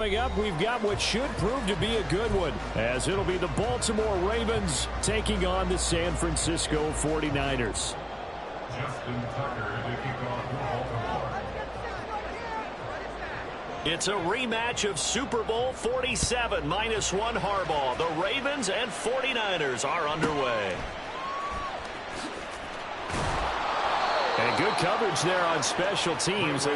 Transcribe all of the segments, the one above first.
Coming up, we've got what should prove to be a good one, as it'll be the Baltimore Ravens taking on the San Francisco 49ers. Justin Tucker to kick off Baltimore. It's a rematch of Super Bowl 47 -1 Harbaugh. The Ravens and 49ers are underway. And good coverage there on special teams.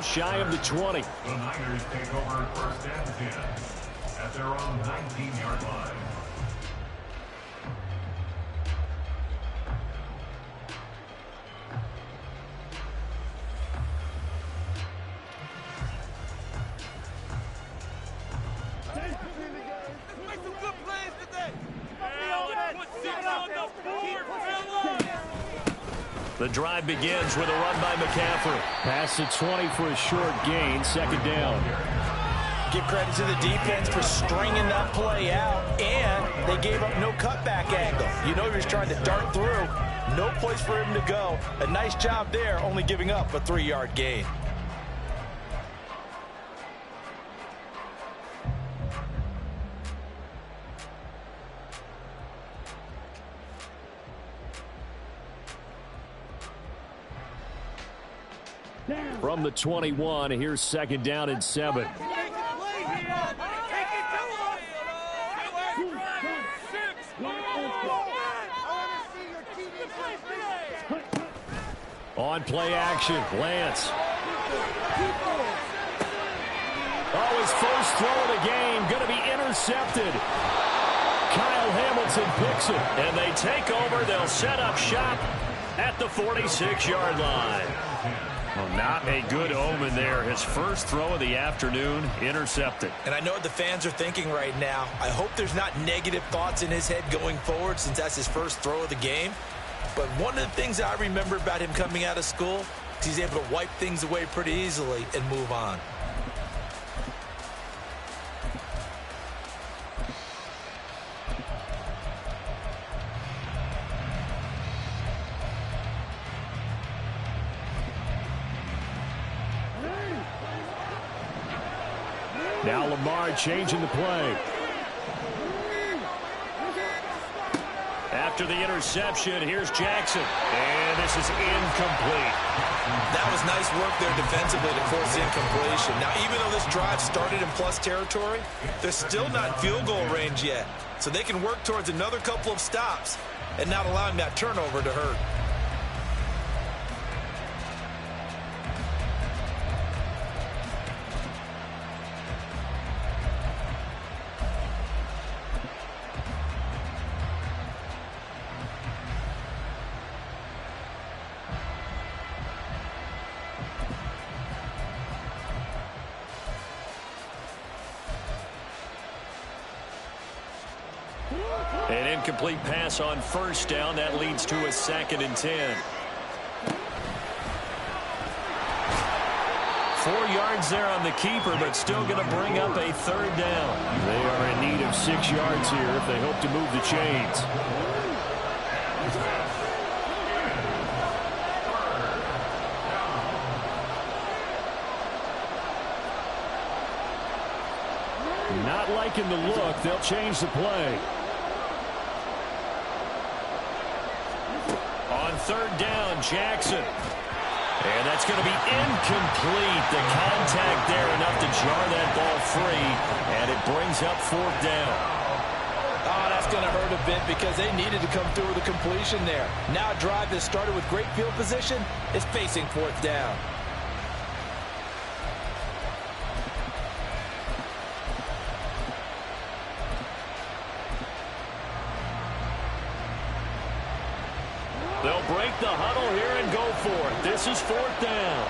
Shy of the 20. The Niners take over first and 10 at their own 19-yard line. The drive begins with a run by McCaffrey. Past the 20 for a short gain, second down. Give credit to the defense for stringing that play out, and they gave up no cutback angle. You know he was trying to dart through. No place for him to go. A nice job there, only giving up a 3-yard gain. From the 21, here's second down and 7. On play action, Lance. Oh, his first throw of the game, going to be intercepted. Kyle Hamilton picks it. And they take over. They'll set up shop at the 46-yard line. Well, not a good omen there. His first throw of the afternoon, intercepted. And I know what the fans are thinking right now. I hope there's not negative thoughts in his head going forward since that's his first throw of the game. But one of the things I remember about him coming out of school is he's able to wipe things away pretty easily and move on. Now Lamar changing the play. After the interception, here's Jackson. And this is incomplete. That was nice work there defensively to force the incompletion. Now, even though this drive started in plus territory, they're still not in field goal range yet. So they can work towards another couple of stops and not allowing that turnover to hurt. An incomplete pass on first down. That leads to a 2nd and 10. 4 yards there on the keeper, but still going to bring up a 3rd down. They are in need of 6 yards here if they hope to move the chains. Not liking the look. They'll change the play. On 3rd down, Jackson. And that's going to be incomplete. The contact there enough to jar that ball free. And it brings up 4th down. Oh, that's going to hurt a bit because they needed to come through with a completion there. Now a drive that started with great field position is facing 4th down. They'll break the huddle here and go for it. This is 4th down.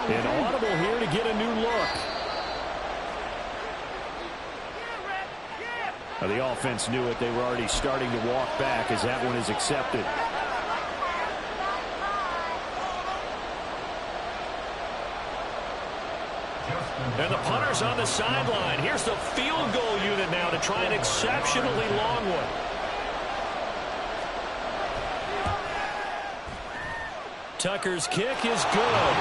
Inaudible here to get a new look. Now, the offense knew it. They were already starting to walk back as that one is accepted. And the punter's on the sideline. Here's the field goal unit now to try an exceptionally long one. Tucker's kick is good.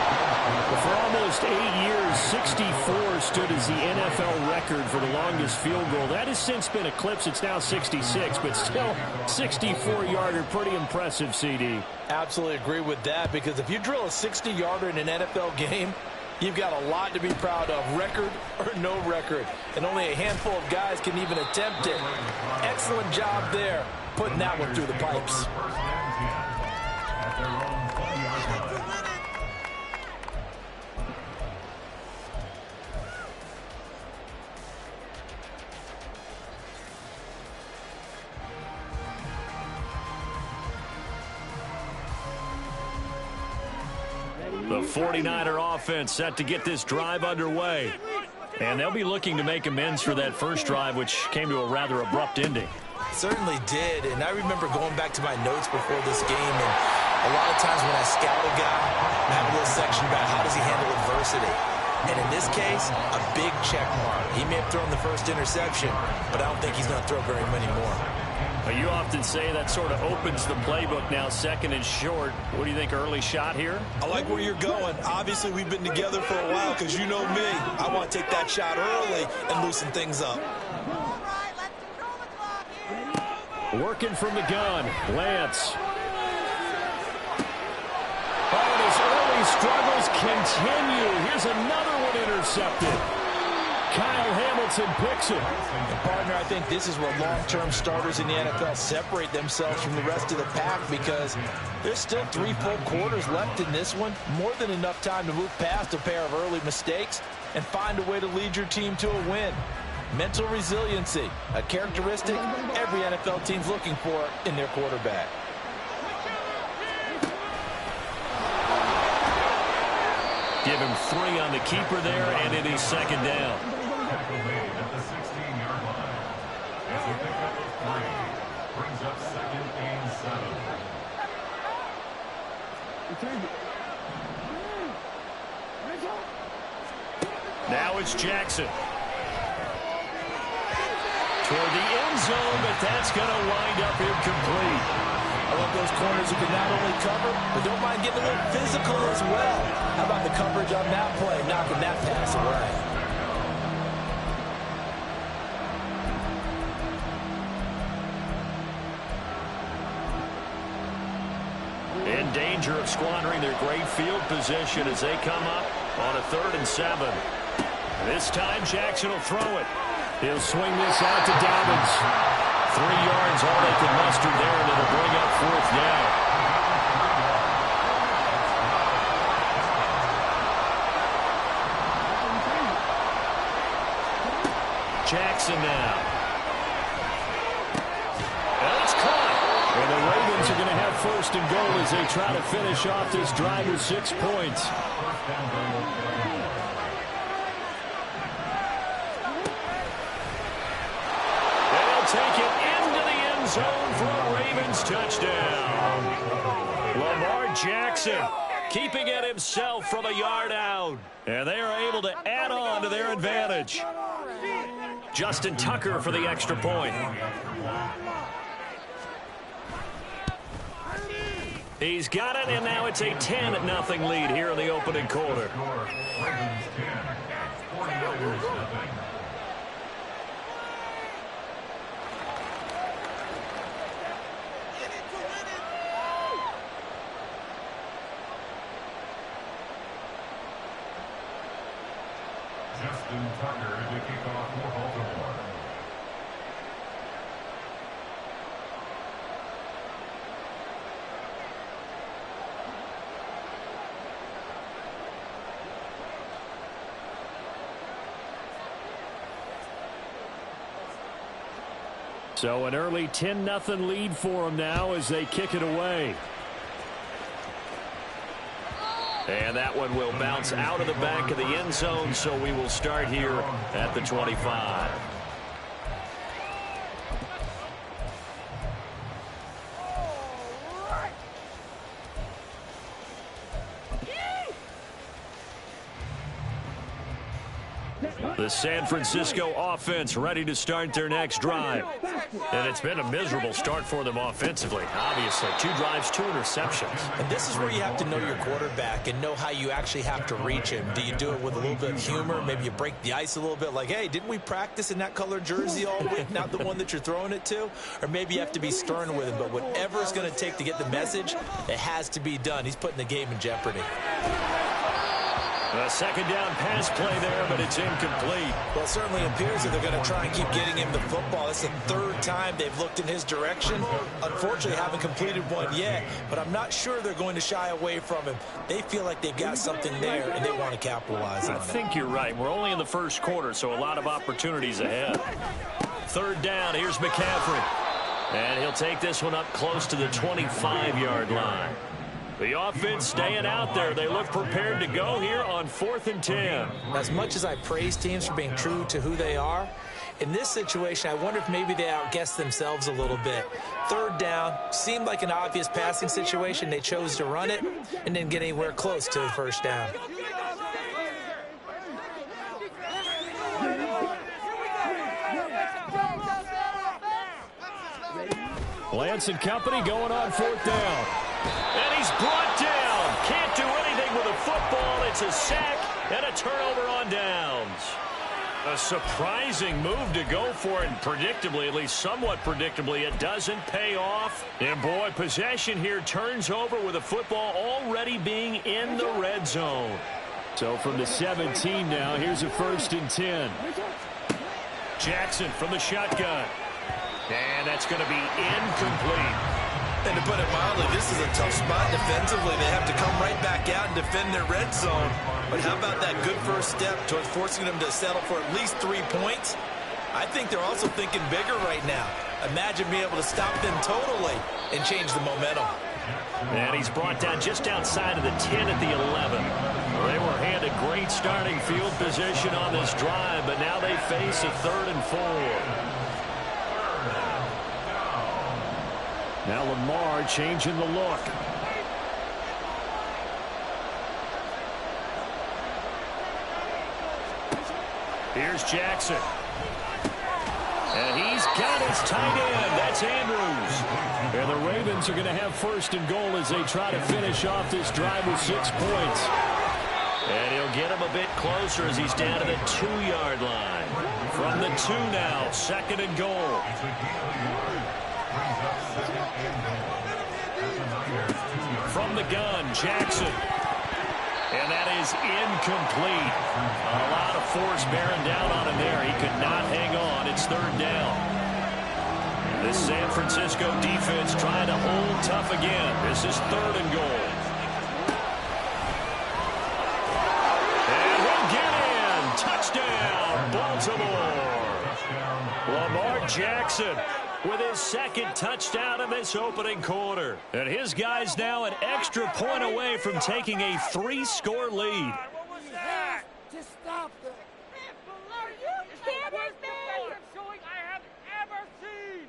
For almost 8 years, 64 stood as the NFL record for the longest field goal. That has since been eclipsed. It's now 66, but still 64-yarder. Pretty impressive, CD. Absolutely agree with that, because if you drill a 60-yarder in an NFL game, you've got a lot to be proud of, record or no record. And only a handful of guys can even attempt it. Excellent job there, putting that one through the pipes. The 49er offense set to get this drive underway. And they'll be looking to make amends for that first drive, which came to a rather abrupt ending. Certainly did, and I remember going back to my notes before this game, and a lot of times when I scout a guy, I have a little section about how does he handle adversity. And in this case, a big check mark. He may have thrown the first interception, but I don't think he's going to throw very many more. You often say that sort of opens the playbook now, 2nd and short. What do you think, early shot here? I like where you're going. Obviously, we've been together for a while, because you know me. I want to take that shot early and loosen things up. Working from the gun, Lance. Oh, and his early struggles continue. Here's another one intercepted. Kyle Hamilton picks it. And partner, I think this is where long-term starters in the NFL separate themselves from the rest of the pack, because there's still 3 full quarters left in this one. More than enough time to move past a pair of early mistakes and find a way to lead your team to a win. Mental resiliency, a characteristic every NFL team's looking for in their quarterback. Give him 3 on the keeper there, and it is 2nd down. Tackle made at the 16-yard line. As a pickup of 3, brings up 2nd and 7. Now it's Jackson. Toward the end zone, but that's going to wind up incomplete. I love those corners who can not only cover, but don't mind getting a little physical as well. How about the coverage on that play, knocking that pass away? In danger of squandering their great field position as they come up on a 3rd and 7. This time Jackson will throw it. He'll swing this out to Dobbins. 3 yards, all they can muster there, and it'll bring up 4th down. Jackson now. And it's caught. And the Ravens are going to have 1st and goal as they try to finish off this drive with 6 points. Take it into the end zone for a Ravens touchdown. Lamar Jackson keeping it himself from a yard out. And they are able to add on to their advantage. Justin Tucker for the extra point. He's got it, and now it's a 10-0 lead here in the opening quarter. Ravens 10, 49ers 0. Justin Tucker to kick off for Baltimore. So an early 10-0 lead for them now as they kick it away. And that one will bounce out of the back of the end zone, so we will start here at the 25. The San Francisco offense ready to start their next drive. And it's been a miserable start for them offensively. Obviously, 2 drives, 2 interceptions. And this is where you have to know your quarterback and know how you actually have to reach him. Do you do it with a little bit of humor? Maybe you break the ice a little bit like, hey, didn't we practice in that color jersey all week, not the one that you're throwing it to? Or maybe you have to be stern with him. But whatever it's going to take to get the message, it has to be done. He's putting the game in jeopardy. A second down pass play there, but it's incomplete. Well, it certainly appears that they're going to try and keep getting him the football. It's the 3rd time they've looked in his direction. Unfortunately, haven't completed one yet, but I'm not sure they're going to shy away from him. They feel like they've got something there, and they want to capitalize on it. I think you're right. We're only in the first quarter, so a lot of opportunities ahead. 3rd down, here's McCaffrey. And he'll take this one up close to the 25-yard line. The offense staying out there. They look prepared to go here on 4th and 10. As much as I praise teams for being true to who they are, in this situation, I wonder if maybe they outguessed themselves a little bit. 3rd down, seemed like an obvious passing situation. They chose to run it and didn't get anywhere close to the 1st down. Lance and company going on 4th down. And he's brought down. Can't do anything with a football. It's a sack and a turnover on downs. A surprising move to go for it, and predictably, at least somewhat predictably, it doesn't pay off. And boy, possession here turns over with a football already being in the red zone. So from the 17 now, here's a 1st and 10. Jackson from the shotgun. And that's going to be incomplete. And to put it mildly, this is a tough spot defensively. They have to come right back out and defend their red zone. But how about that good first step towards forcing them to settle for at least 3 points? I think they're also thinking bigger right now. Imagine being able to stop them totally and change the momentum. And he's brought down just outside of the 10 at the 11. They were handed great starting field position on this drive, but now they face a 3rd and 4. Now Lamar changing the look. Here's Jackson. And he's got his tight end. That's Andrews. And the Ravens are going to have 1st and goal as they try to finish off this drive with 6 points. And he'll get him a bit closer as he's down to the 2-yard line. From the 2 now, 2nd and goal. From the gun, Jackson. And that is incomplete. A lot of force bearing down on him there. He could not hang on. It's 3rd down. This San Francisco defense trying to hold tough again. This is 3rd and goal. And we'll get in. Touchdown, Baltimore. Lamar Jackson with his 2nd touchdown in this opening quarter. And his guys now an extra point away from taking a 3-score lead. What was that? Just stop that. Are you kidding me? Showing I have ever seen.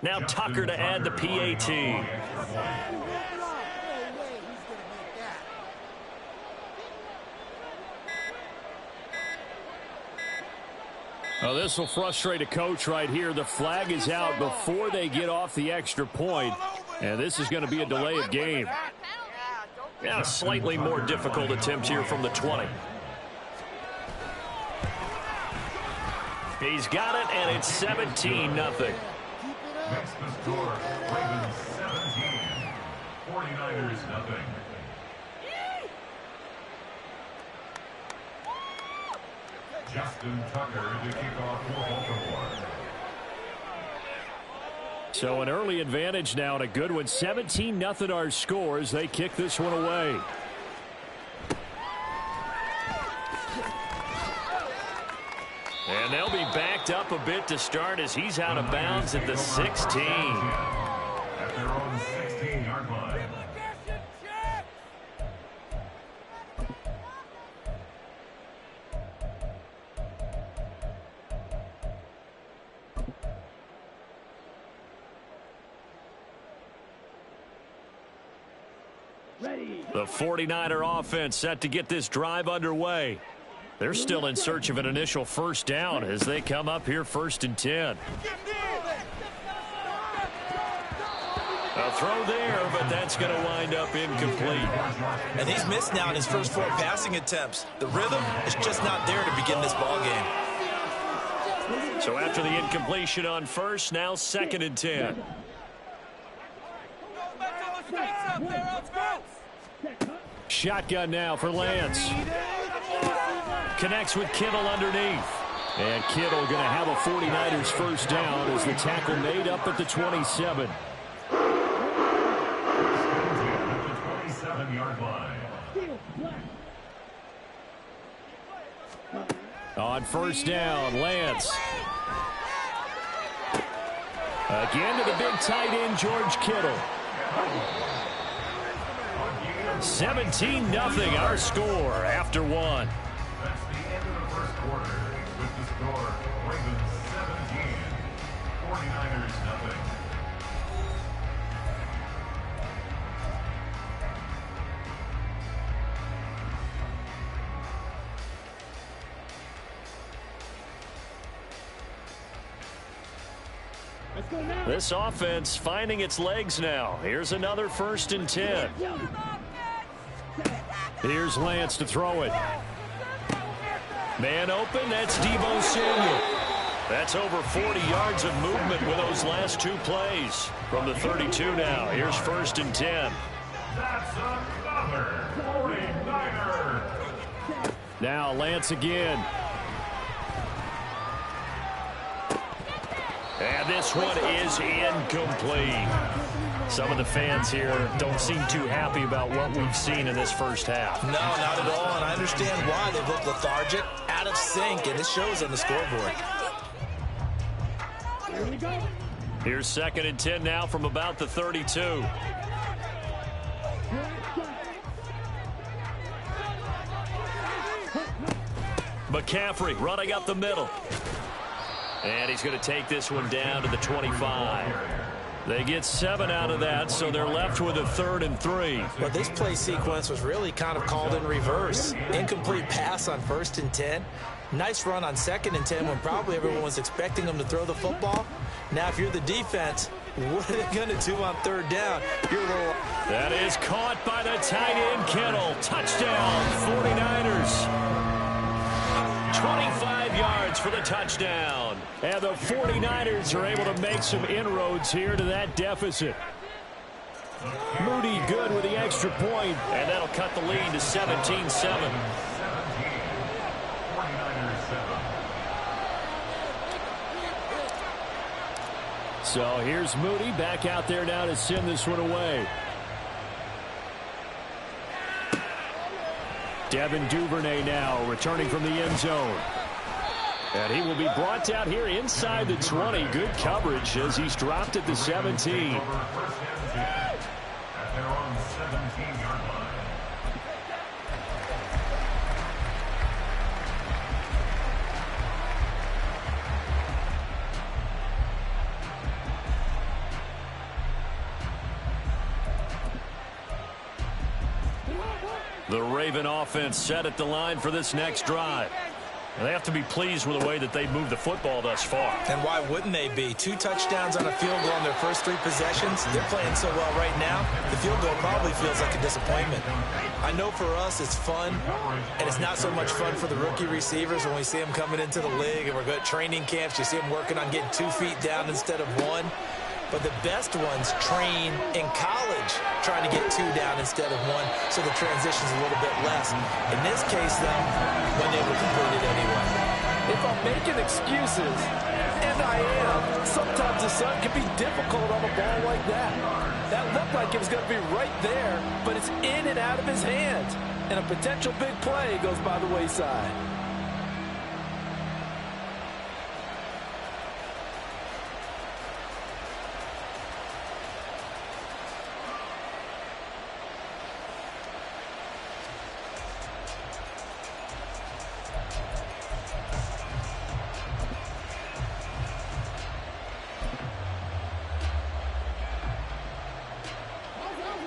Now Tucker to add the PAT. Well, this will frustrate a coach right here. The flag is out before they get off the extra point, and this is going to be a delay of game. Now a slightly more difficult attempt here from the 20. He's got it, and it's 17-0. Next the score, Ravens 17, 49ers nothing. Justin Tucker to kick off for Baltimore. So an early advantage now and a good one. 17-0 our scores. They kick this one away. And they'll be backed up a bit to start as he's out of bounds at the 16. At their own 16-yard line. The 49er offense set to get this drive underway. They're still in search of an initial first down as they come up here 1st and 10. A throw there, but that's going to wind up incomplete. And he's missed now in his first 4 passing attempts. The rhythm is just not there to begin this ball game. So after the incompletion on first, now 2nd and 10. Shotgun now for Lance. Connects with Kittle underneath. And Kittle going to have a 49ers first down as the tackle made up at the 27. 27-yard line. On first down, Lance. Again to the big tight end, George Kittle. 17-0 our score after 1. That's the end of the first quarter. With the score, Ravens 17, 49ers nothing. This offense finding its legs now. Here's another 1st and 10. Here's Lance to throw it. Man open, that's Deebo Samuel. That's over 40 yards of movement with those last 2 plays. From the 32 now, here's 1st and 10. That's another 49er. Now Lance again. And this one is incomplete. Some of the fans here don't seem too happy about what we've seen in this first half. No, not at all, and I understand why. They've looked lethargic, out of sync, and it shows on the scoreboard. Here's 2nd and 10 now from about the 32. McCaffrey running up the middle. And he's going to take this one down to the 25. They get 7 out of that, so they're left with a 3rd and 3. But this play sequence was really kind of called in reverse. Incomplete pass on 1st and 10. Nice run on 2nd and 10 when probably everyone was expecting them to throw the football. Now, if you're the defense, what are they going to do on 3rd down? That is caught by the tight end, Kittle. Touchdown, 49ers. 25 yards for the touchdown. And the 49ers are able to make some inroads here to that deficit. Moody good with the extra point. And that'll cut the lead to 17-7. 49ers 7. So here's Moody back out there now to send this one away. Devin Duvernay now returning from the end zone. And he will be brought down here inside the 20. Good coverage as he's dropped at the 17. At their own 17-yard line. The Raven offense set at the line for this next drive. And they have to be pleased with the way that they've moved the football thus far. And why wouldn't they be? 2 touchdowns on a field goal in their first 3 possessions. They're playing so well right now, the field goal probably feels like a disappointment. I know for us it's fun, and it's not so much fun for the rookie receivers when we see them coming into the league and we're going to training camps. You see them working on getting 2 feet down instead of 1. But the best ones train in college trying to get 2 down instead of 1, so the transition's a little bit less. In this case, though, when they were completed anyway. If I'm making excuses, and I am, sometimes the sun can be difficult on a ball like that. That looked like it was going to be right there, but it's in and out of his hands. And a potential big play goes by the wayside.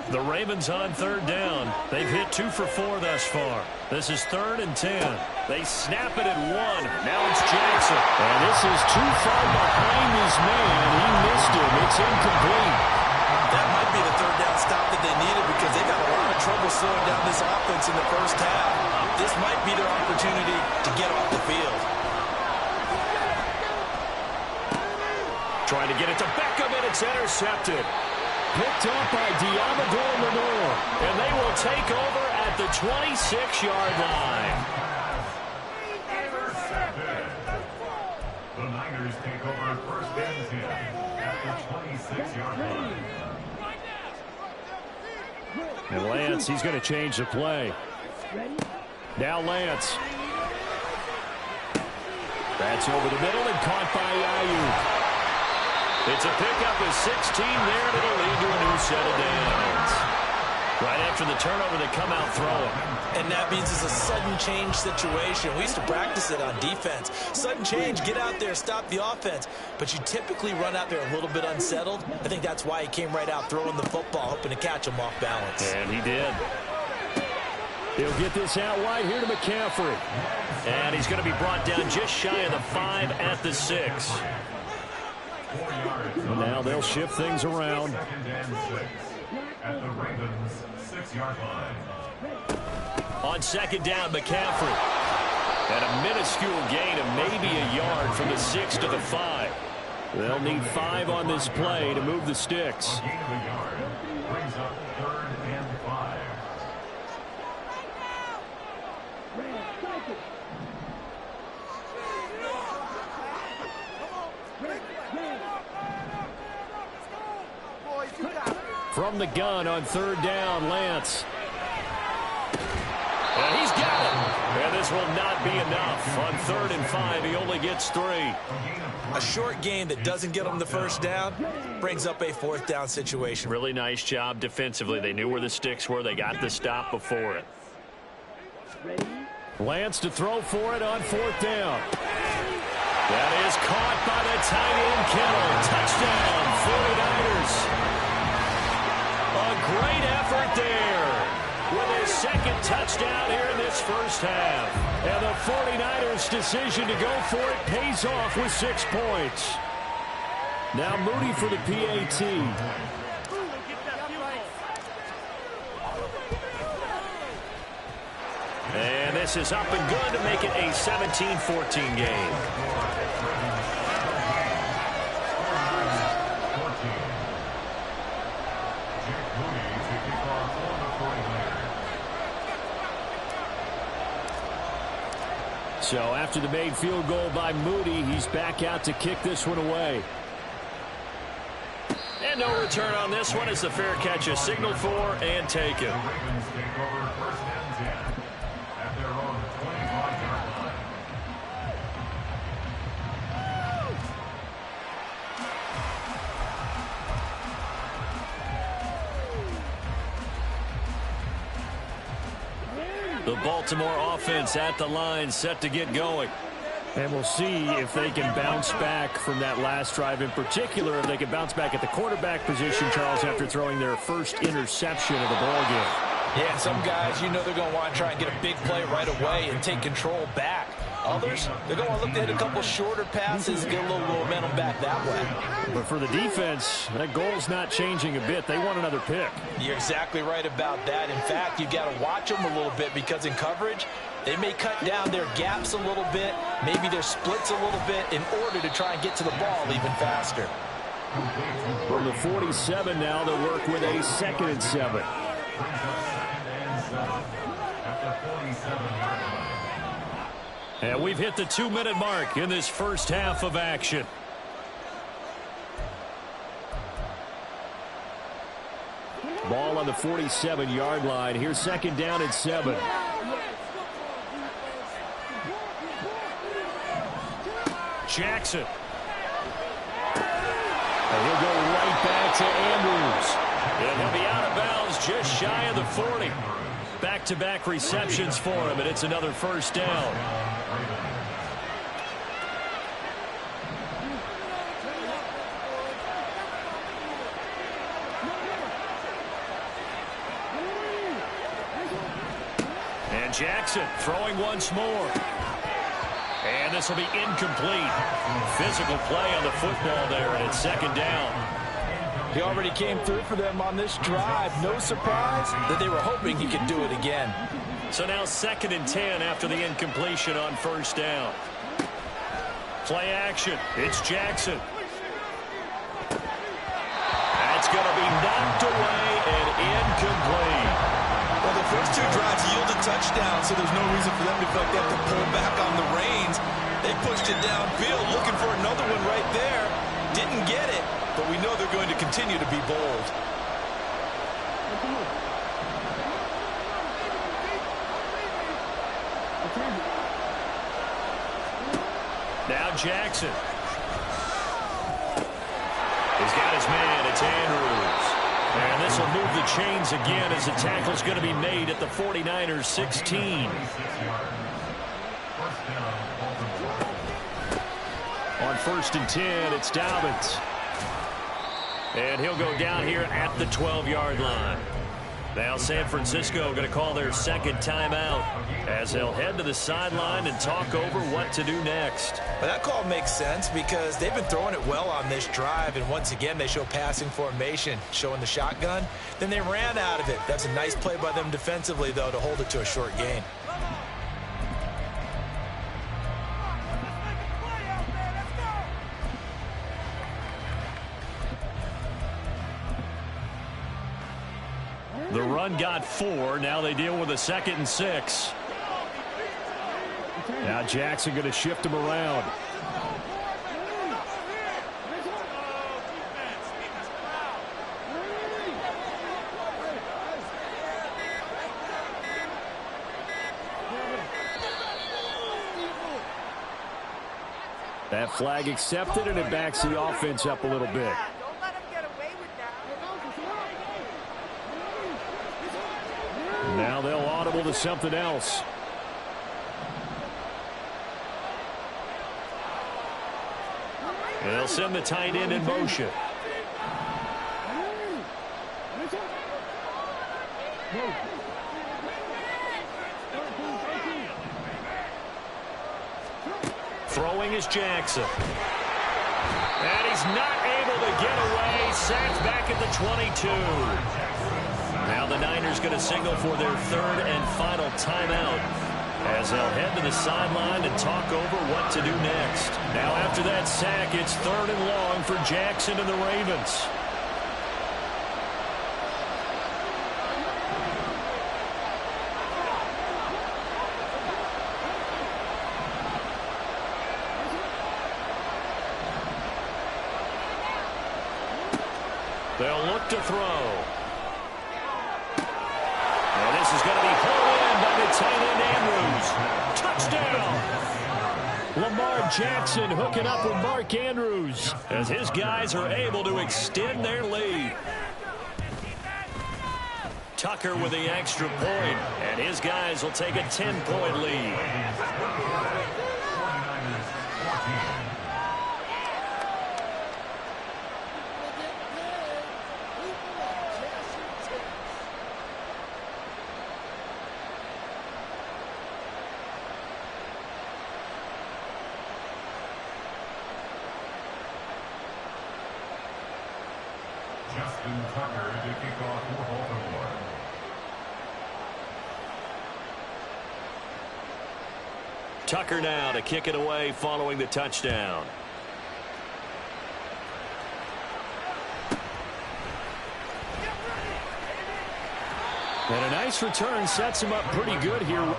The Ravens on third down. They've hit 2 for 4 thus far. This is 3rd and 10. They snap it at 1. Now it's Jackson. And this is too far behind his man. He missed him. It's incomplete. That might be the third down stop that they needed because they got a lot of trouble slowing down this offense in the first half. This might be their opportunity to get off the field. Trying to get it to Beckham, and it's intercepted. Picked up by Diamador Lenore. And they will take over at the 26-yard line. Intercepted. The Niners take over 1st and 10 at the 26-yard line. And Lance, he's going to change the play. Now Lance. That's over the middle and caught by Ayuk. It's a pickup of 16 there, and it'll lead to a new set of downs. Right after the turnover, they come out throwing. And that means it's a sudden change situation. We used to practice it on defense. Sudden change, get out there, stop the offense. But you typically run out there a little bit unsettled. I think that's why he came right out throwing the football, hoping to catch him off balance. And he did. He'll get this out wide here to McCaffrey. And he's going to be brought down just shy of the 5 at the 6. And now they'll shift things around. 2nd and 6 at the Ravens 6-yard line. On 2nd down, McCaffrey. And a minuscule gain of maybe a yard from the 6 to the 5. They'll need 5 on this play to move the sticks. A gain of a yard brings up 3rd and 5. From the gun on 3rd down, Lance. And he's got it. And this will not be enough. On 3rd and 5, he only gets 3. A short game that doesn't get them the first down brings up a 4th down situation. Really nice job defensively. They knew where the sticks were. They got the stop before it. Lance to throw for it on 4th down. That is caught by the tight end, Kittle. Touchdown, 49ers. A great effort there with his 2nd touchdown here in this first half. And the 49ers' decision to go for it pays off with 6 points. Now Moody for the PAT. And this is up and good to make it a 17-14 game. So after the made field goal by Moody, he's back out to kick this one away. And no return on this one as the fair catch is signaled for and taken. The Ravens take over 1st and 10 at their own 25-yard line. The Baltimore offense at the line, set to get going. And we'll see if they can bounce back from that last drive, in particular if they can bounce back at the quarterback position, Charles, after throwing their first interception of the ballgame. Yeah, some guys, you know they're going to want to try and get a big play right away and take control back. Others, they're going to look to hit a couple shorter passes and get a little momentum back that way. But for the defense, that goal's not changing a bit. They want another pick. You're exactly right about that. In fact, you've got to watch them a little bit because in coverage, they may cut down their gaps a little bit, maybe their splits a little bit in order to try and get to the ball even faster. From the 47 now, they'll work with a 2nd and 7. And we've hit the 2-minute mark in this first half of action. Ball on the 47-yard line. Here's second down and 7. Jackson. And he'll go right back to Andrews. And he'll be out of bounds just shy of the 40. Back-to-back receptions for him, and it's another first down. And Jackson throwing once more. And this will be incomplete. Physical play on the football there, and it's second down. He already came through for them on this drive. No surprise that they were hoping he could do it again. So now second and 10 after the incompletion on first down. Play action. It's Jackson. That's going to be knocked away and incomplete. Well, the first two drives yielded touchdowns, so there's no reason for them to feel like they have to pull back on the reins. They pushed it downfield, looking for another one right there. Didn't get it, but we know they're going to continue to be bold. Now Jackson. He's got his man. It's Andrews. And this will move the chains again as the tackle's going to be made at the 49ers 16. On first and 10, it's Dobbins. And he'll go down here at the 12-yard line. Now San Francisco going to call their second timeout as they'll head to the sideline and talk over what to do next. Well, that call makes sense because they've been throwing it well on this drive, and once again they show passing formation, showing the shotgun. Then they ran out of it. That's a nice play by them defensively, though, to hold it to a short gain. The run got 4. Now they deal with a second and 6. Now Jackson going to shift him around. That flag accepted, and it backs the offense up a little bit. Now they'll audible to something else. They'll send the tight end in motion. Throwing is Jackson. And he's not able to get away. Sacked back at the 22. Now the Niners going to signal for their third and final timeout as they'll head to the sideline and talk over what to do next. Now after that sack, it's third and long for Jackson and the Ravens. They'll look to throw. And this is going to be pulled in by the tight end Andrews. Touchdown! Lamar Jackson hooking up with Mark Andrews as his guys are able to extend their lead. Tucker with the extra point, and his guys will take a 10-point lead. Tucker to kick off for Baltimore. Tucker now to kick it away following the touchdown. And a nice return sets him up pretty good here.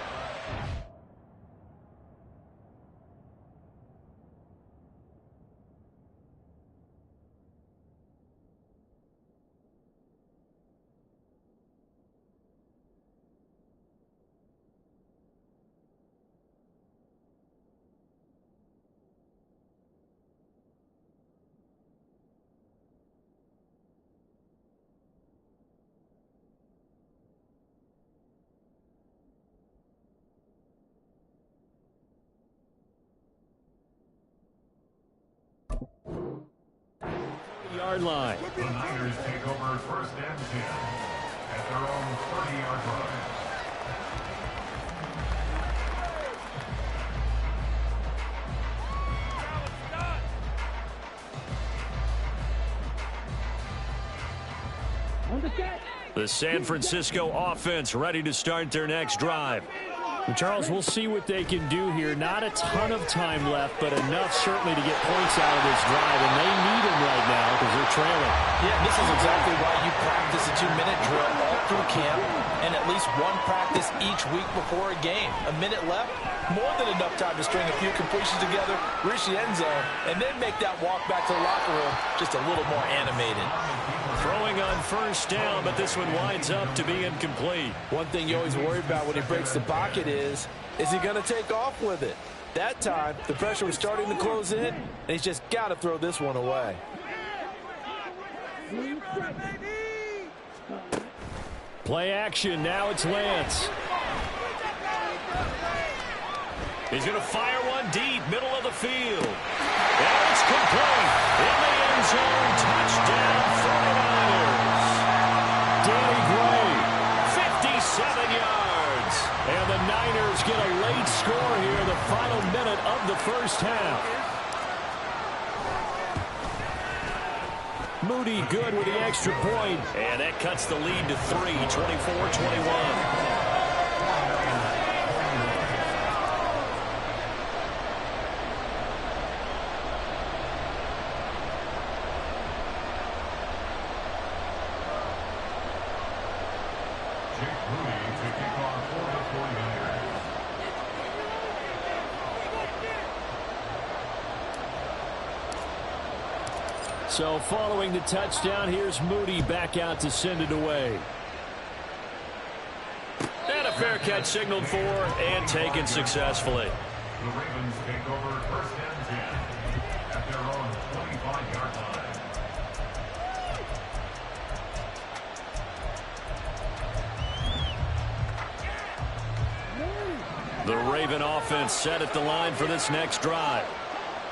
30-yard line. The Niners take over first and 10 at their own 30-yard line. The San Francisco offense ready to start their next drive. Charles, we'll see what they can do here. Not a ton of time left, but enough certainly to get points out of this drive, and they need them right now because they're trailing. Yeah, this is exactly why you practice a 2-minute drill all through camp and at least one practice each week before a game. A minute left, more than enough time to string a few completions together, reach the end zone, and then make that walk back to the locker room just a little more animated. Throwing on first down, but this one winds up to be incomplete. One thing you always worry about when he breaks the pocket is he going to take off with it? That time, the pressure was starting to close in, and he's just got to throw this one away. Play action. Now it's Lance. He's going to fire one deep, middle of the field. And it's complete. In the end zone, touchdown 49ers. Danny Gray. 57 yards. And the Niners get a late score here, the final minute of the first half. Moody good with the extra point. And that cuts the lead to 3, 24-21. So following the touchdown, here's Moody back out to send it away. And a fair catch signaled for and taken successfully. The Ravens take over first and 10 at their own 25-yard line. The Raven offense set at the line for this next drive.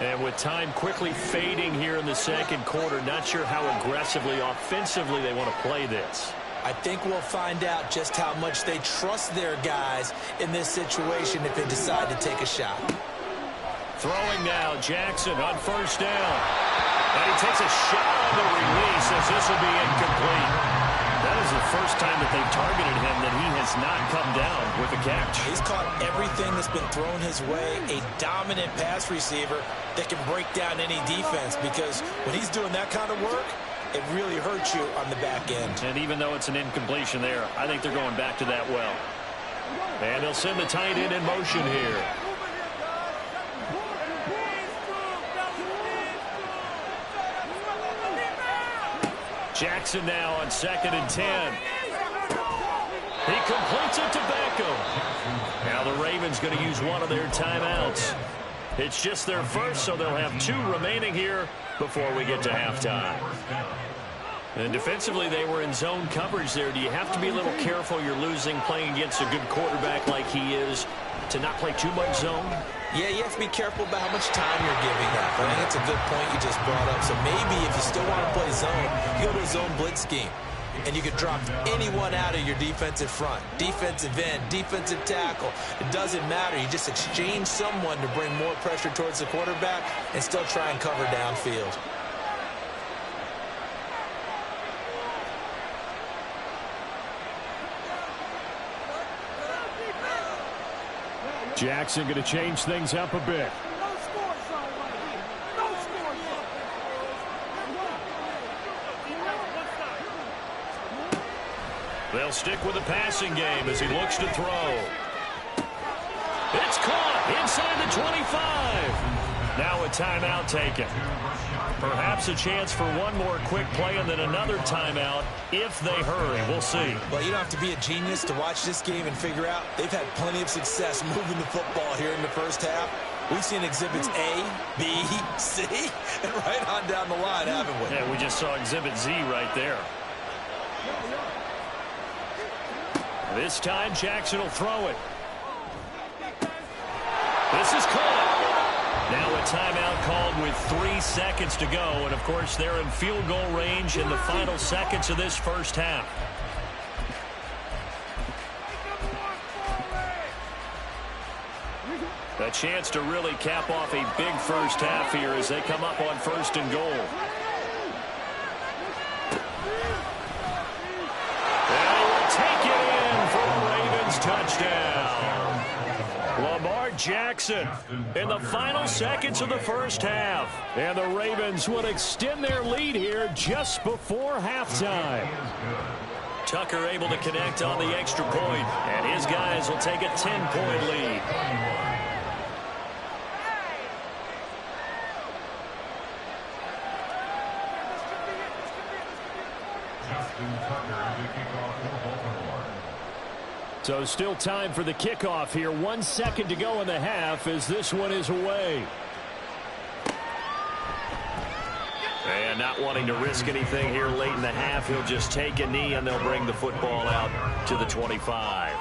And with time quickly fading here in the second quarter, not sure how aggressively, offensively they want to play this. I think we'll find out just how much they trust their guys in this situation if they decide to take a shot. Throwing now, Jackson on first down. And he takes a shot on the release as this will be incomplete. That is the first time that they've targeted him that he has not come down with a catch. He's caught everything that's been thrown his way, a dominant pass receiver that can break down any defense, because when he's doing that kind of work, it really hurts you on the back end. And even though it's an incompletion there, I think they're going back to that well. And they'll send the tight end in motion here. Jackson now on 2nd and 10. He completes it to Beckham. Now the Ravens going to use one of their timeouts. It's just their first, so they'll have 2 remaining here before we get to halftime. And defensively, they were in zone coverage there. Do you have to be a little careful? You're losing, playing against a good quarterback like he is, to not play too much zone? Yeah, you have to be careful about how much time you're giving up. I think it's a good point you just brought up. So maybe if you still want to play zone, you go to a zone blitz scheme. And you could drop anyone out of your defensive front. Defensive end, defensive tackle. It doesn't matter. You just exchange someone to bring more pressure towards the quarterback and still try and cover downfield. Jackson going to change things up a bit. They'll stick with the passing game as he looks to throw. It's caught inside the 25. Now a timeout taken. Perhaps a chance for one more quick play and then another timeout if they hurry. We'll see. Well, you don't have to be a genius to watch this game and figure out they've had plenty of success moving the football here in the first half. We've seen exhibits A, B, C, and right on down the line, haven't we? Yeah, we just saw exhibit Z right there. This time, Jackson will throw it. This is caught. Now a timeout called with 3 seconds to go. And, of course, they're in field goal range in the final seconds of this first half. A chance to really cap off a big first half here as they come up on 1st and goal. And he will take it in for a Ravens touchdown. Lamar Jackson in the final seconds of the first half. And the Ravens would extend their lead here just before halftime. Tucker able to connect on the extra point, and his guys will take a 10-point lead. So still time for the kickoff here. 1 second to go in the half as this one is away. And not wanting to risk anything here late in the half, he'll just take a knee and they'll bring the football out to the 25.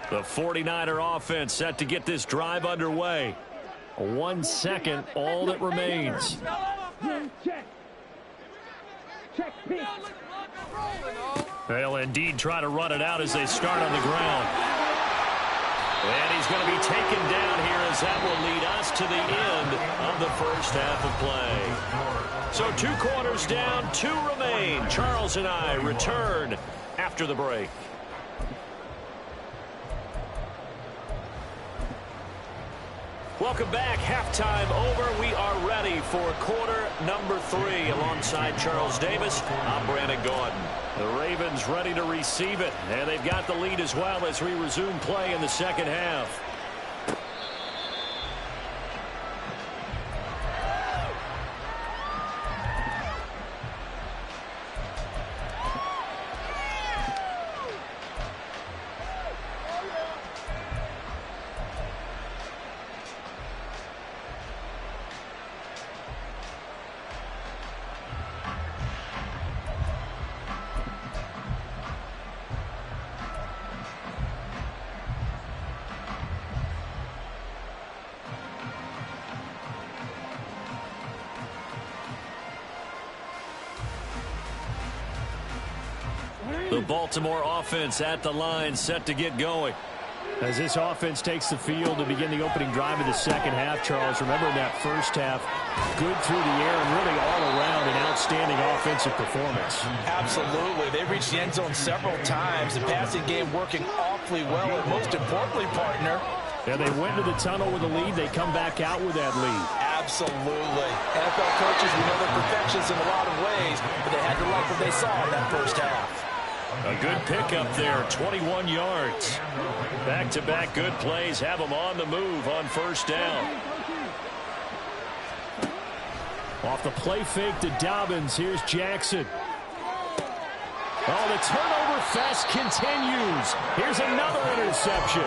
The 49er offense set to get this drive underway. 1 second, all that remains. They'll indeed try to run it out as they start on the ground. And he's going to be taken down here as that will lead us to the end of the first half of play. So 2 quarters down, 2 remain. Charles and I return after the break. Welcome back. Halftime over. We are ready for quarter number 3. Alongside Charles Davis, I'm Brandon Gordon. The Ravens ready to receive it. And they've got the lead as well as we resume play in the second half. The Baltimore offense at the line, set to get going. As this offense takes the field to begin the opening drive of the second half, Charles, remember in that first half, good through the air and really all around an outstanding offensive performance. Absolutely. They reached the end zone several times. The passing game working awfully well. And most importantly, partner, yeah, they went to the tunnel with a lead. They come back out with that lead. absolutely. NFL coaches, we know they're perfectionists in a lot of ways, but they had to like what they saw in that first half. A good pickup there, 21 yards. Back-to-back good plays have them on the move on first down. Off the play fake to Dobbins, here's Jackson. Oh, the turnover fest continues. Here's another interception.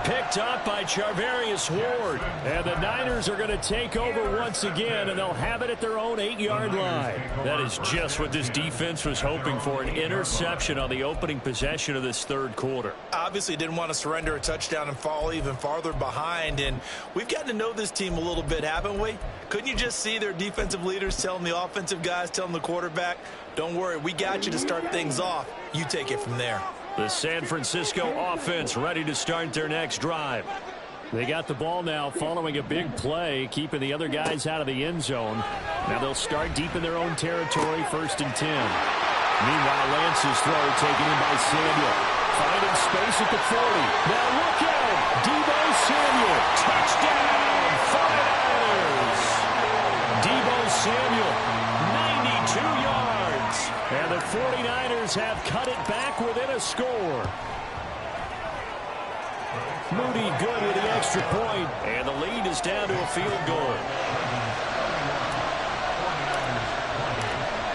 Picked up by Charvarius Ward. And the Niners are going to take over once again, and they'll have it at their own 8-yard line. That is just what this defense was hoping for, an interception on the opening possession of this third quarter. Obviously didn't want to surrender a touchdown and fall even farther behind, and we've gotten to know this team a little bit, haven't we? Couldn't you just see their defensive leaders telling the offensive guys, telling the quarterback, don't worry, we got you to start things off. You take it from there. The San Francisco offense ready to start their next drive. They got the ball now following a big play, keeping the other guys out of the end zone. Now they'll start deep in their own territory, 1st and 10. Meanwhile, Lance's throw taken in by Samuel. Finding space at the 40. Now look out! Deebo Samuel. Touchdown! 49ers! Deebo Samuel, 92 yards. And the 49ers have cut it back within a score. Moody good with the extra point. And the lead is down to a field goal.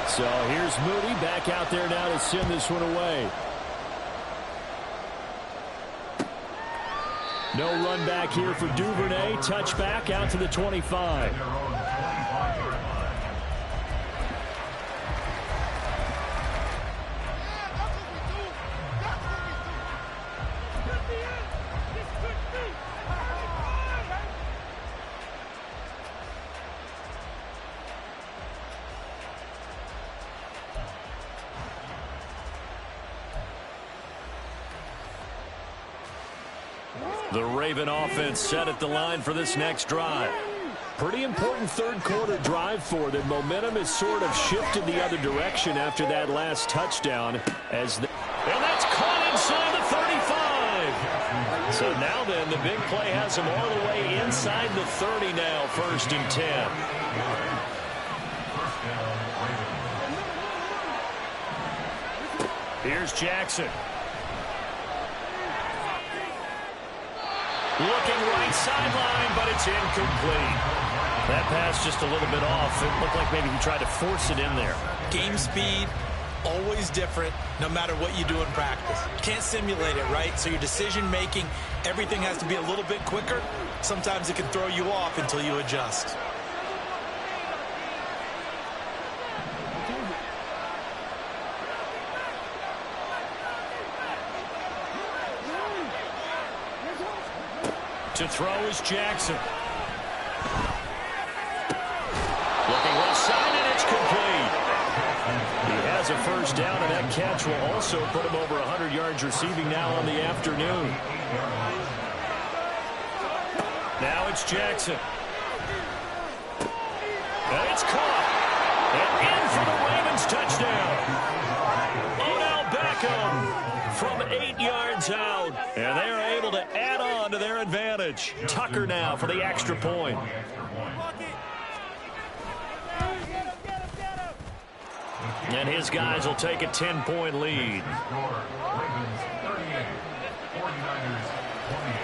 So here's Moody back out there now to send this one away. No run back here for Duvernay. Touchback out to the 25. The Raven offense set at the line for this next drive. Pretty important third quarter drive for them. Momentum has sort of shifted the other direction after that last touchdown. And that's caught inside the 35. So now then, the big play has him all the way inside the 30 now, 1st and 10. Here's Jackson. Looking right sideline, but it's incomplete. That pass just a little bit off. It looked like maybe he tried to force it in there. Game speed, always different, no matter what you do in practice. You can't simulate it, right? So your decision-making, everything has to be a little bit quicker. Sometimes it can throw you off until you adjust. To throw is Jackson. Looking left side, and it's complete. He has a first down, and that catch will also put him over 100 yards receiving now on the afternoon. Now it's Jackson. And it's caught. And in for the Ravens touchdown. Odell Beckham from 8 yards out. And they are able to add on to their advantage. Tucker now for the extra point. And his guys will take a 10-point lead. Ravens 38, 49ers 28.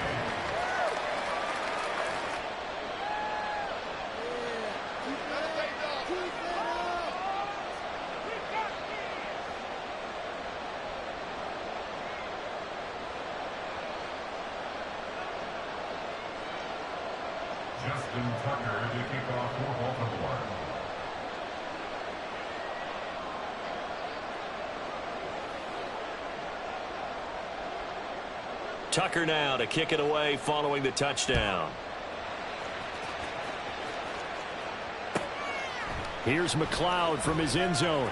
Justin Tucker to kick off for Baltimore. Tucker now to kick it away following the touchdown. Here's McLeod from his end zone.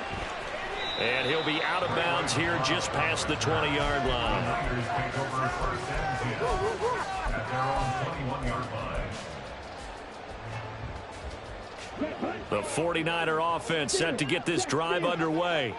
And he'll be out of bounds here just past the 20-yard line. Niners take over 1st and 10 at their own 21-yard line. The 49er offense set to get this drive underway.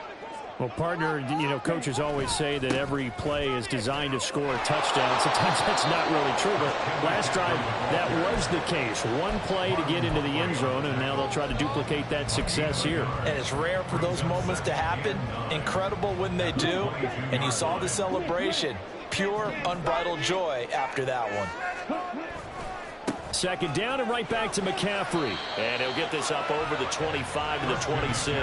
Well, partner, coaches always say that every play is designed to score a touchdown. Sometimes that's not really true, but last drive, that was the case. One play to get into the end zone, and now they'll try to duplicate that success here. And it's rare for those moments to happen. Incredible when they do. And you saw the celebration. Pure, unbridled joy after that one. Second down and right back to McCaffrey. And he'll get this up over the 25 to the 26.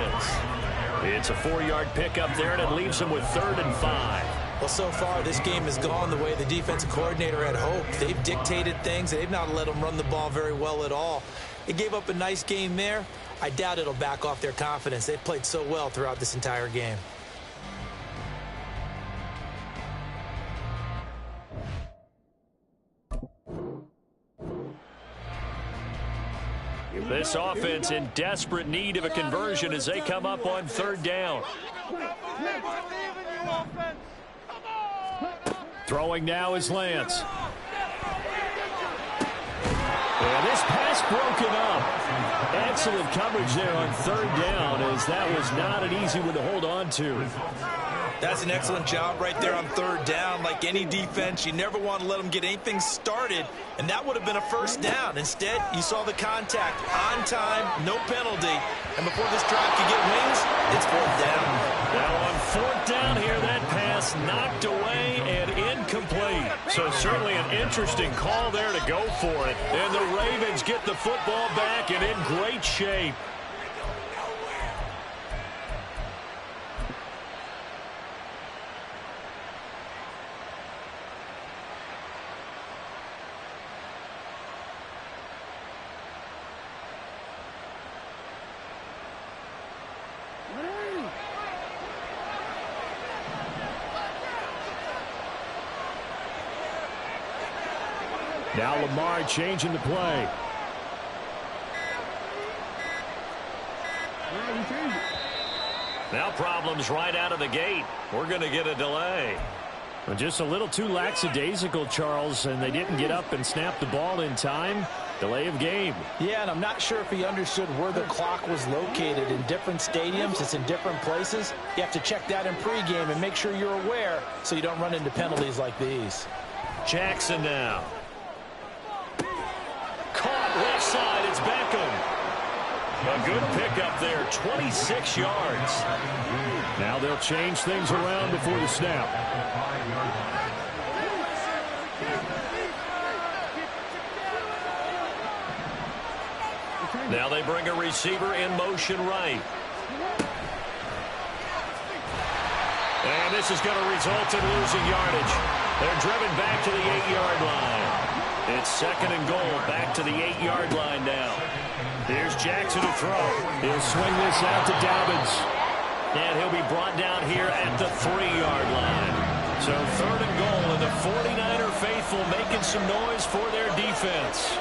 It's a 4-yard pickup there, and it leaves him with 3rd and 5. Well, so far, this game has gone the way the defensive coordinator had hoped. They've dictated things. They've not let them run the ball very well at all. They gave up a nice game there. I doubt it'll back off their confidence. They've played so well throughout this entire game. This offense in desperate need of a conversion as they come up on 3rd down. Throwing now is Lance. And this pass broken up. Excellent coverage there on 3rd down, as that was not an easy one to hold on to. That's an excellent job right there on 3rd down. Like any defense, you never want to let them get anything started, and that would have been a first down. Instead, you saw the contact on time, no penalty, and before this drive could get wings, it's 4th down. Now on 4th down here, that pass knocked away and incomplete. So certainly an interesting call there to go for it. And the Ravens get the football back and in great shape. Now Lamar changing the play. Now problems right out of the gate. We're going to get a delay. Well, just a little too lackadaisical, Charles, and they didn't get up and snap the ball in time. Delay of game. Yeah, and I'm not sure if he understood where the clock was located. In different stadiums, it's in different places. You have to check that in pregame and make sure you're aware so you don't run into penalties like these. Jackson now. Caught left side. It's Beckham. A good pickup there. 26 yards. Now they'll change things around before the snap. Now they bring a receiver in motion right. And this is going to result in losing yardage. They're driven back to the 8-yard line. It's 2nd and goal, back to the 8-yard line now. Here's Jackson to throw. He'll swing this out to Dobbins. And he'll be brought down here at the 3-yard line. So 3rd and goal, and the 49er faithful making some noise for their defense.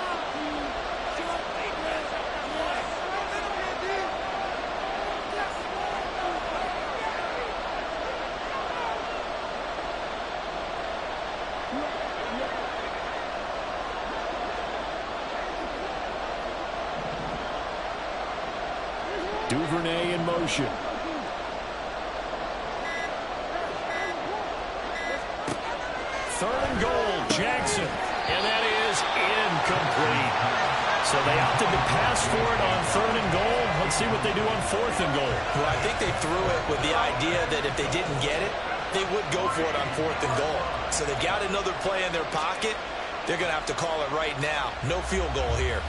Duvernay in motion. Third and goal, Jackson. And that is incomplete. So they opted to pass for it on 3rd and goal. Let's see what they do on 4th and goal. Well, I think they threw it with the idea that if they didn't get it, they would go for it on 4th and goal. So they got another play in their pocket. They're going to have to call it right now. No field goal here.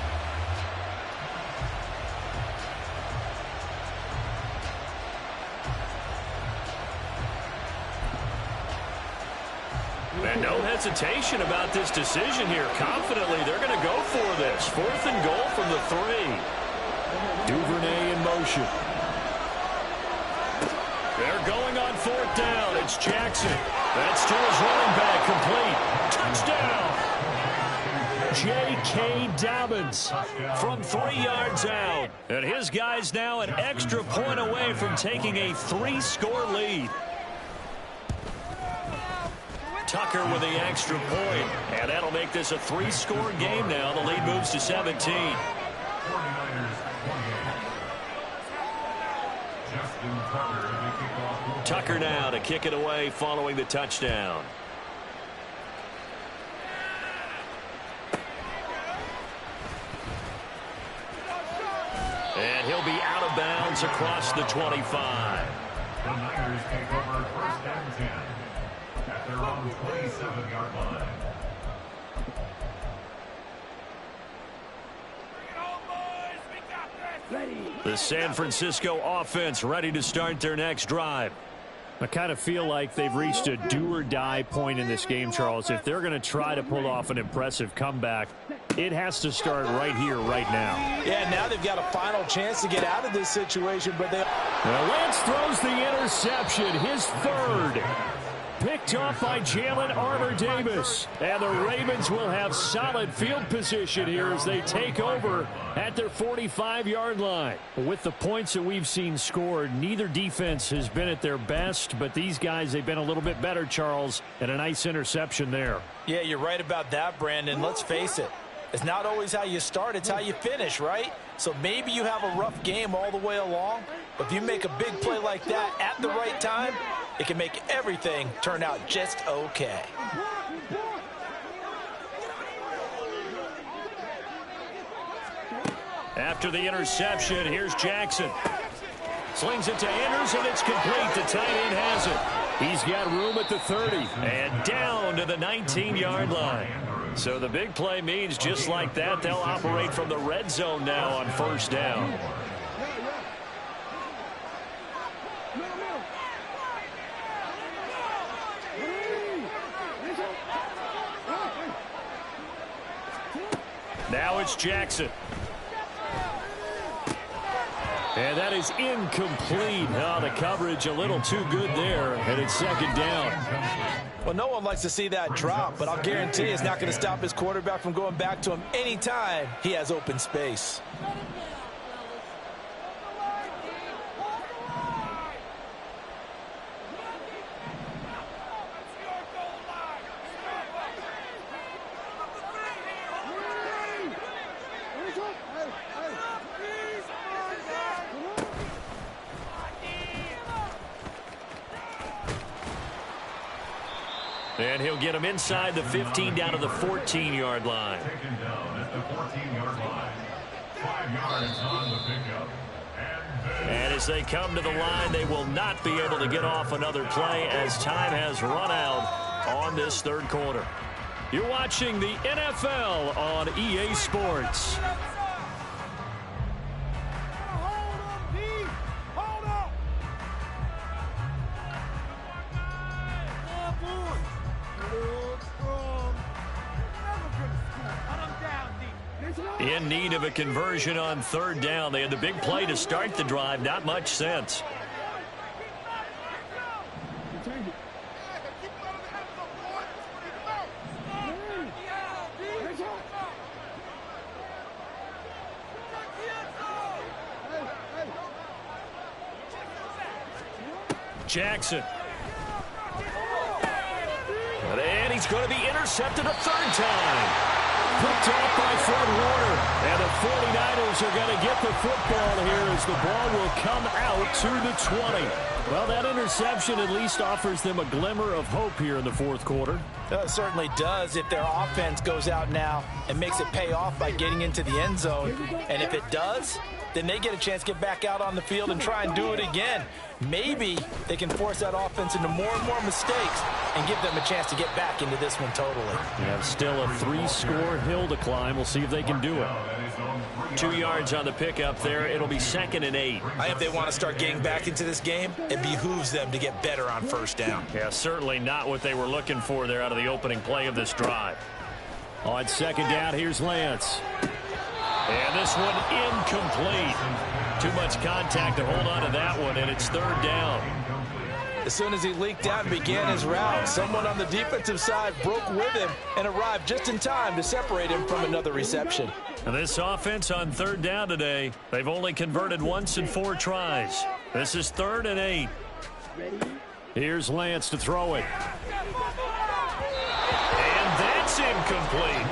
And no hesitation about this decision here. Confidently, they're going to go for this. 4th and goal from the 3. Duvernay in motion. They're going on 4th down. It's Jackson. That's to his running back. Complete. Touchdown. J.K. Dobbins from 3 yards out. And his guys now an extra point away from taking a 3-score lead. Tucker with the extra point, and that'll make this a 3-score game now. The lead moves to 17. Tucker now to kick it away following the touchdown. And he'll be out of bounds across the 25. The Niners take over 1st and 10. At their own 27-yard line. The San Francisco offense ready to start their next drive. I kind of feel like they've reached a do-or-die point in this game, Charles. If they're going to try to pull off an impressive comeback, it has to start right here, right now. Yeah, now they've got a final chance to get out of this situation, but they... Now Lance throws the interception, his 3rd. Picked off by Jalen Armour-Davis. And the Ravens will have solid field position here as they take over at their 45-yard line. With the points that we've seen scored, neither defense has been at their best, but these guys, they've been a little bit better, Charles, and a nice interception there. Yeah, you're right about that, Brandon. Let's face it. It's not always how you start, it's how you finish, right? So maybe you have a rough game all the way along, but if you make a big play like that at the right time, it can make everything turn out just okay. After the interception, here's Jackson. Slings it to Andrews, and it's complete. The tight end has it. He's got room at the 30 and down to the 19-yard line. So the big play means just like that, they'll operate from the red zone now on 1st down. Now it's Jackson. And that is incomplete. Oh, the coverage a little too good there, and it's 2nd down. Well, no one likes to see that drop, but I'll guarantee it's not going to stop his quarterback from going back to him anytime he has open space. And he'll get him inside the 15 down to the 14-yard line. Taken down at the 14-yard line. 5 yards on the pickup. And as they come to the line, they will not be able to get off another play as time has run out on this third quarter. You're watching the NFL on EA Sports. In need of a conversion on third down. They had the big play to start the drive. Not much sense. Jackson. And he's going to be intercepted a third time. Picked off by Fred Warner. And the 49ers are going to get the football here as the ball will come out to the 20. Well, that interception at least offers them a glimmer of hope here in the fourth quarter. It certainly does if their offense goes out now and makes it pay off by getting into the end zone. And if it does, then they get a chance to get back out on the field and try and do it again. Maybe they can force that offense into more and more mistakes and give them a chance to get back into this one totally. Yeah, still a 3-score hill to climb. We'll see if they can do it. 2 yards on the pickup there. It'll be 2nd and 8. I think if they want to start getting back into this game, it behooves them to get better on first down. Yeah, certainly not what they were looking for there out of the opening play of this drive. On 2nd down, here's Lance. And this one incomplete. Too much contact to hold on to that one, and it's 3rd down. As soon as he leaked out and began his route, someone on the defensive side broke with him and arrived just in time to separate him from another reception. And this offense on 3rd down today, they've only converted once in 4 tries. This is 3rd and 8. Here's Lance to throw it. And that's incomplete.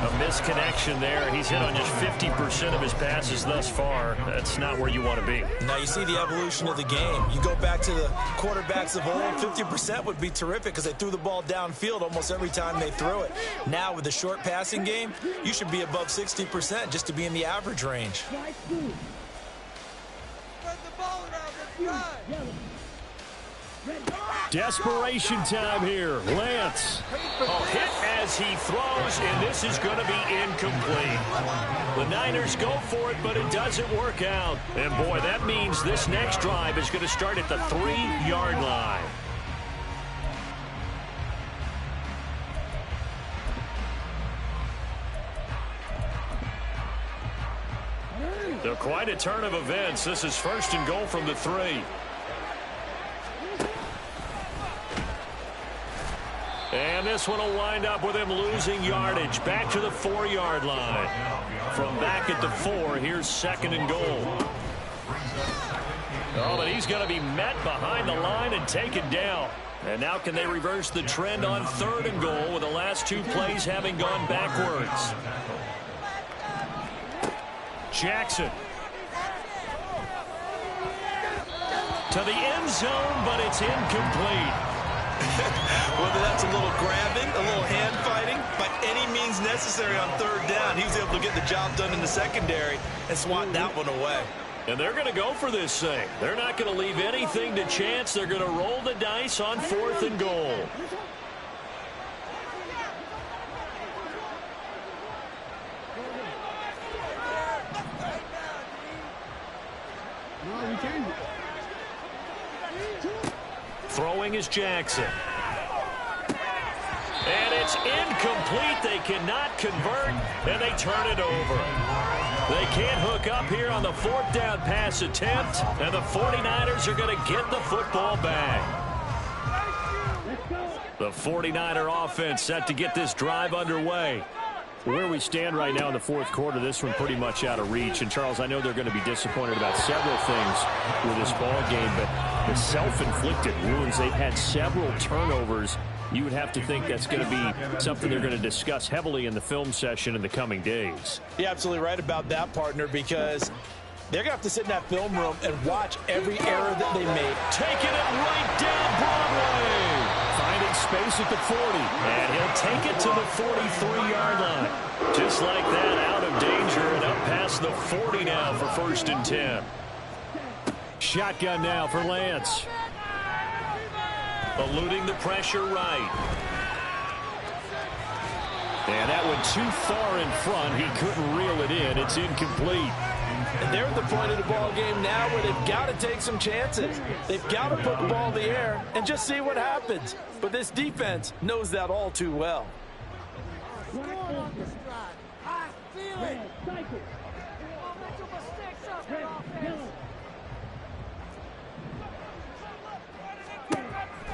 A misconnection there. He's hit on just 50% of his passes thus far. That's not where you want to be. Now you see the evolution of the game. You go back to the quarterbacks of old, 50% would be terrific because they threw the ball downfield almost every time they threw it. Now with the short passing game, you should be above 60% just to be in the average range. Desperation time here. Lance. Hit as he throws, and this is going to be incomplete. The Niners go for it, but it doesn't work out. And, boy, that means this next drive is going to start at the 3-yard line. So quite a turn of events. This is 1st and goal from the 3. And this one will wind up with him losing yardage. Back to the 4-yard line. From back at the 4, here's 2nd and goal. Oh, but he's going to be met behind the line and taken down. And now can they reverse the trend on 3rd and goal with the last 2 plays having gone backwards? Jackson. To the end zone, but it's incomplete. Whether that's a little grabbing, a little hand fighting, by any means necessary on 3rd down, he was able to get the job done in the secondary and swat that one away. And they're going to go for this thing. They're not going to leave anything to chance. They're going to roll the dice on 4th and goal. Throwing is Jackson. And it's incomplete. They cannot convert, and they turn it over. They can't hook up here on the 4th down pass attempt, and the 49ers are going to get the football back. The 49er offense set to get this drive underway. Where we stand right now in the 4th quarter, this one pretty much out of reach. And, Charles, I know they're going to be disappointed about several things with this ball game, but the self-inflicted wounds, they've had several turnovers. You would have to think that's going to be something they're going to discuss heavily in the film session in the coming days. You're absolutely right about that, partner, because they're going to have to sit in that film room and watch every error that they made. Taking it right down Broadway. Finding space at the 40. And he'll take it to the 43-yard line. Just like that, out of danger and up past the 40 now for 1st and 10. Shotgun now for Lance. Eluding the pressure right. And that went too far in front. He couldn't reel it in. It's incomplete. And they're at the point of the ball game now where they've got to take some chances. They've got to put the ball in the air and just see what happens. But this defense knows that all too well.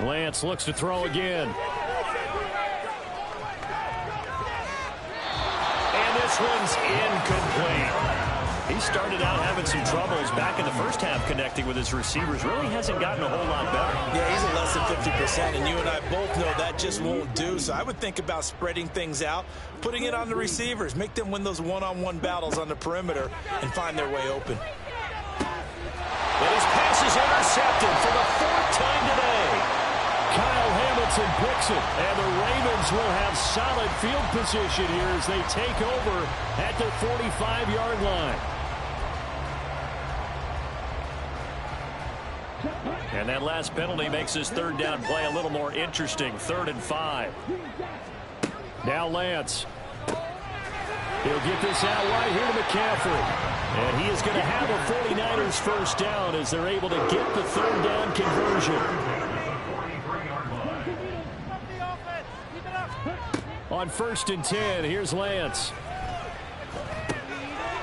Lance looks to throw again. And this one's incomplete. He started out having some troubles back in the first half connecting with his receivers. Really hasn't gotten a whole lot better. Yeah, he's at less than 50%, and you and I both know that just won't do. So I would think about spreading things out, putting it on the receivers, make them win those one-on-one battles on the perimeter and find their way open. But his pass is intercepted for the 4th time today. Kyle Hamilton picks it, and the Ravens will have solid field position here as they take over at their 45-yard line. And that last penalty makes his 3rd down play a little more interesting. 3rd and 5. Now Lance. He'll get this out wide here to McCaffrey. And he is going to have a 49ers 1st down as they're able to get the 3rd down conversion. On 1st and 10, here's Lance.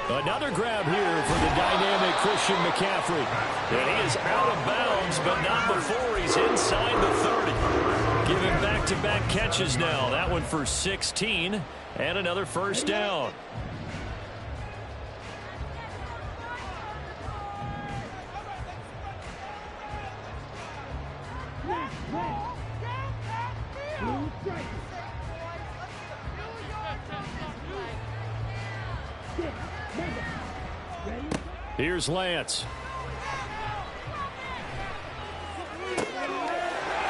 Another grab here for the dynamic Christian McCaffrey. And he is out of bounds, but not before he's inside the 30. Giving back-to-back catches now. That one for 16 and another 1st down. Here's Lance.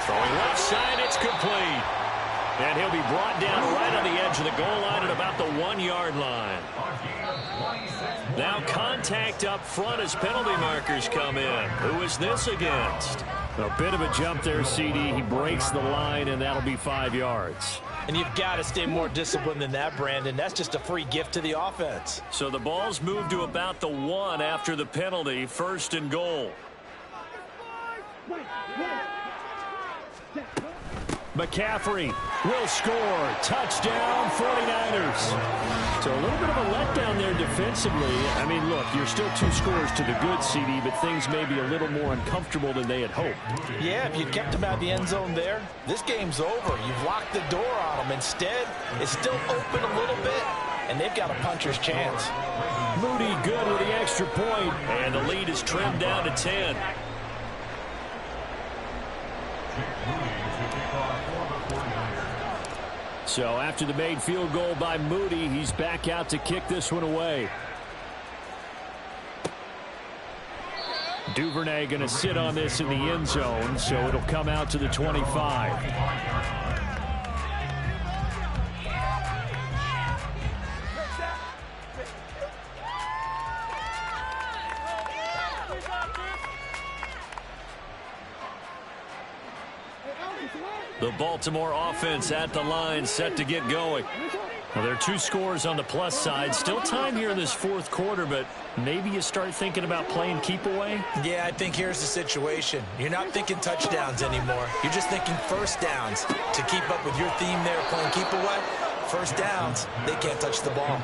Throwing left side, it's complete. And he'll be brought down right on the edge of the goal line at about the 1-yard line. Now contact up front as penalty markers come in. Who is this against? A bit of a jump there, CD. He breaks the line, and that'll be 5 yards. And you've got to stay more disciplined than that, Brandon. That's just a free gift to the offense. So the ball's moved to about the 1 after the penalty. 1st and goal. McCaffrey will score. Touchdown, 49ers. So a little bit of a letdown there defensively. I mean, look, you're still 2 scores to the good, CD, but things may be a little more uncomfortable than they had hoped. Yeah, if you kept them out of the end zone there, this game's over. You've locked the door on them. Instead, it's still open a little bit, and they've got a puncher's chance. Moody good with the extra point. And the lead is trimmed down to 10. So after the made field goal by Moody, he's back out to kick this one away. Duvernay going to sit on this in the end zone, so it'll come out to the 25. The Baltimore offense at the line, set to get going. Well, there are 2 scores on the plus side. Still time here in this 4th quarter, but maybe you start thinking about playing keep away? Yeah, I think here's the situation. You're not thinking touchdowns anymore. You're just thinking 1st downs. To keep up with your theme there, playing keep away, 1st downs, they can't touch the ball.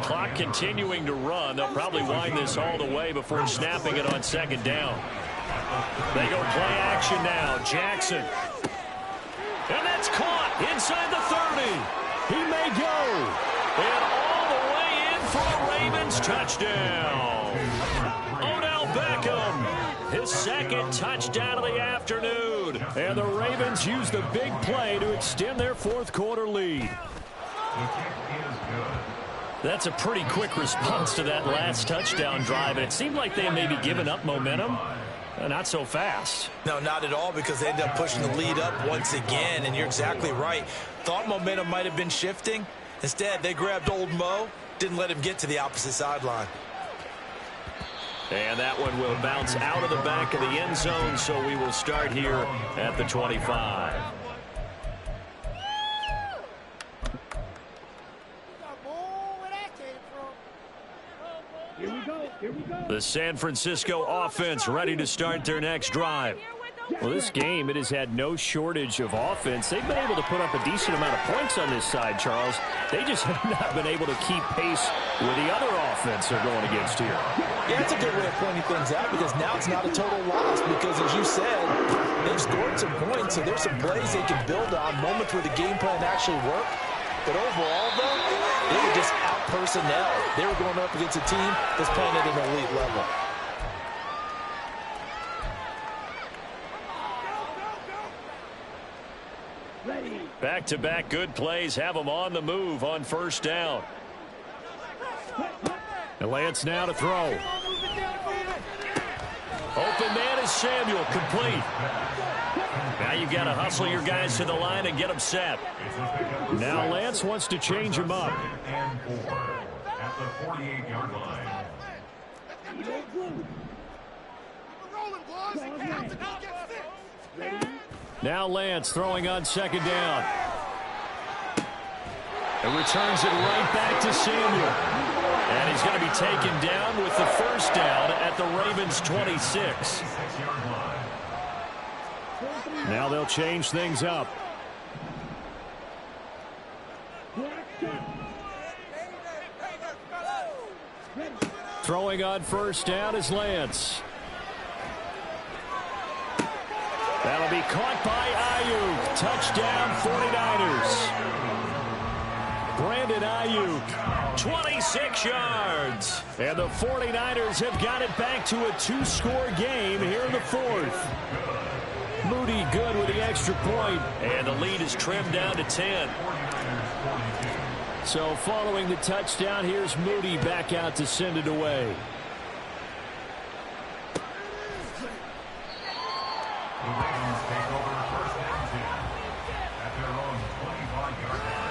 Clock continuing to run. They'll probably wind this all the way before snapping it on 2nd down. They go play action now. Jackson. And that's caught inside the 30. He may go. And all the way in for a Ravens touchdown. Odell Beckham, his 2nd touchdown of the afternoon. And the Ravens use the big play to extend their 4th quarter lead. That's a pretty quick response to that last touchdown drive. And it seemed like they had maybe given up momentum. Not so fast. No, not at all, because they ended up pushing the lead up once again, and you're exactly right. Thought momentum might have been shifting. Instead, they grabbed old Mo, didn't let him get to the opposite sideline. And that one will bounce out of the back of the end zone, so we will start here at the 25. The San Francisco offense ready to start their next drive. Well, this game, it has had no shortage of offense. They've been able to put up a decent amount of points on this side, Charles. They just have not been able to keep pace with the other offense they're going against here. Yeah, that's a good way of pointing things out, because now it's not a total loss, because as you said, they've scored some points, so there's some plays they can build on, moments where the game plan actually worked. But overall, though, they were just out personnel. They were going up against a team that's playing at an elite level. Back-to-back good plays have them on the move on first down. And Lance now to throw. Open man is Samuel, complete. Now you've got to hustle your guys to the line and get them set. Now Lance wants to change him up. And 4 at the 48-yard line. Now Lance throwing on second down. And returns it right back to Samuel. And he's going to be taken down with the first down at the Ravens' 26. Now they'll change things up. Throwing on first down is Lance. That'll be caught by Ayuk. Touchdown 49ers. Brandon Ayuk, 26 yards. and the 49ers have got it back to a 2-score game here in the fourth. Moody good with the extra point. And the lead is trimmed down to 10. So following the touchdown, here's Moody back out to send it away. The Ravens take over first and 10 at their own 25-yard line.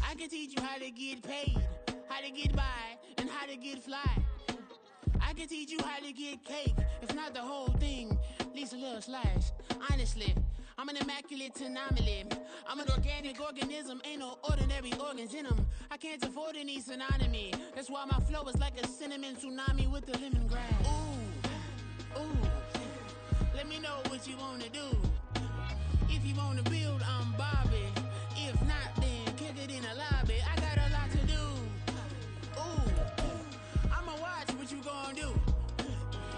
I can teach you how to get paid, how to get by, and how to get fly. I can teach you how to get cake, if not the whole thing, at least a little slice. Honestly, I'm an immaculate anomaly. I'm an organic organism, ain't no ordinary organs in them. I can't afford any synonymy. That's why my flow is like a cinnamon tsunami with the lemongrass. Ooh, ooh, let me know what you wanna do. If you wanna build, I'm Bobby.